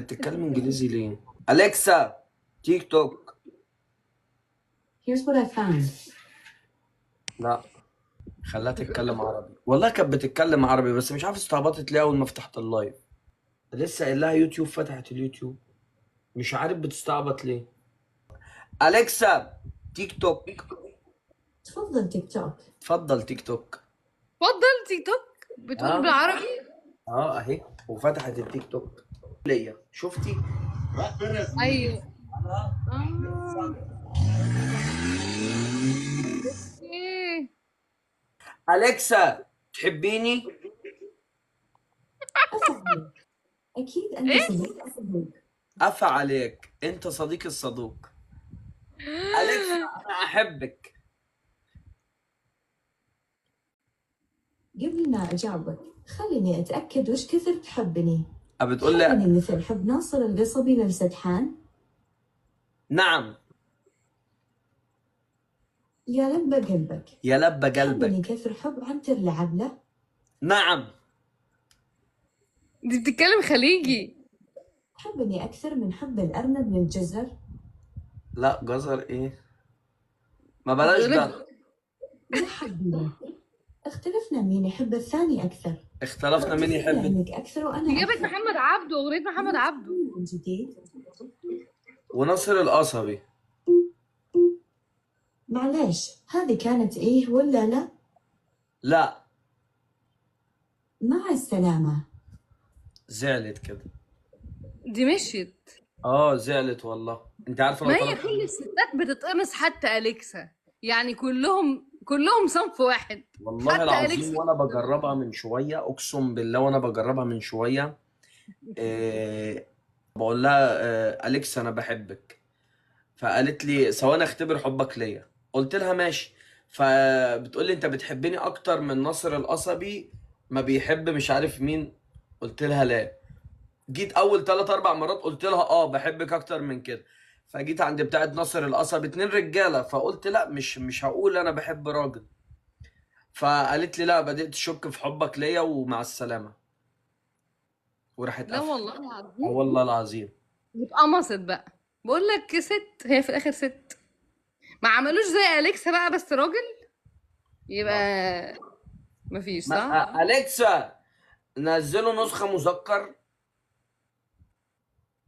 بتتكلم انجليزي ليه؟ اليكسا، تيك توك. Here's what I found. لا، خلاها تتكلم عربي. والله كانت بتتكلم عربي بس مش عارف استعبطت ليه اول ما فتحت اللايف. لسه قايل لها يوتيوب، فتحت اليوتيوب. مش عارف بتستعبط ليه. اليكسا، تيك توك. تفضل تيك توك. اتفضل تيك توك. اتفضل تيك توك بتقول اه بالعربي. اهي وفتحت التيك توك ليا، شفتي؟ ايوه. اه. اوكي. اليكسا، تحبيني؟ أفهم. أكيد أنت ايه. صديق. أفا عليك، انت صديقي الصدوق. اليكسا، انا احبك. قبل ما أجاوبك خليني أتأكد وش كثر تحبني. بتقول تحبني لي مثل حب ناصر القصبي للسدحان؟ نعم. يا لب قلبك. يا لبى تحبني قلبك. كثر حب عنتر لعبلة؟ نعم. دي بتتكلم خليجي. تحبني أكثر من حب الأرنب للجزر؟ لا، جزر ايه؟ ما بلاش بتقولك ده. يا حبيبي، اختلفنا مين يحب الثاني أكثر. اختلفنا مين واتفقنا يحب. إنك أكثر وأنا إجابة أكثر. محمد عبده، أغنية محمد عبده. من جديد. ونصر القصبي. معليش، هذه كانت إيه ولا لا؟ لا، مع السلامة. زعلت كده. دي مشيت. زعلت والله. انت عارفه لو ما هي طلبت. كل الستات بتتقمص حتى أليكسا، يعني كلهم صنف واحد. والله حتى العظيم أليكسا. وانا بجربها من شويه، اقسم بالله وانا بجربها من شويه. إيه. بقول لها اليكس انا بحبك. فقالت لي ثواني اختبر حبك ليا. قلت لها ماشي. فبتقول لي انت بتحبني اكتر من ناصر القصبي ما بيحب مش عارف مين. قلت لها لا. جيت اول 3 4 مرات قلت لها بحبك اكتر من كده. فجيت عند بتاعه ناصر القصبي 2 رجاله، فقلت لا، مش هقول انا بحب راجل. فقالت لي لا، بدأت تشك في حبك ليا ومع السلامه. وراحت لا قفل. والله اه العظيم. والله العظيم. اتقمصت بقى. بقول لك ست، هي في الآخر ست. ما عملوش زي أليكسا بقى بس راجل. لا. يبقى مفيش ما صح؟ أليكسا، نزلوا نسخة مذكر.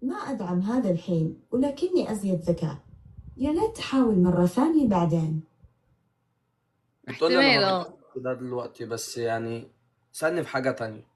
ما أدعم هذا الحين ولكني أزيد ذكاء. يا ليت تحاول مرة ثانية بعدين. بتقول لي انا احتمال ما اه. بديش ده دلوقتي بس يعني. سألني في حاجة تانية.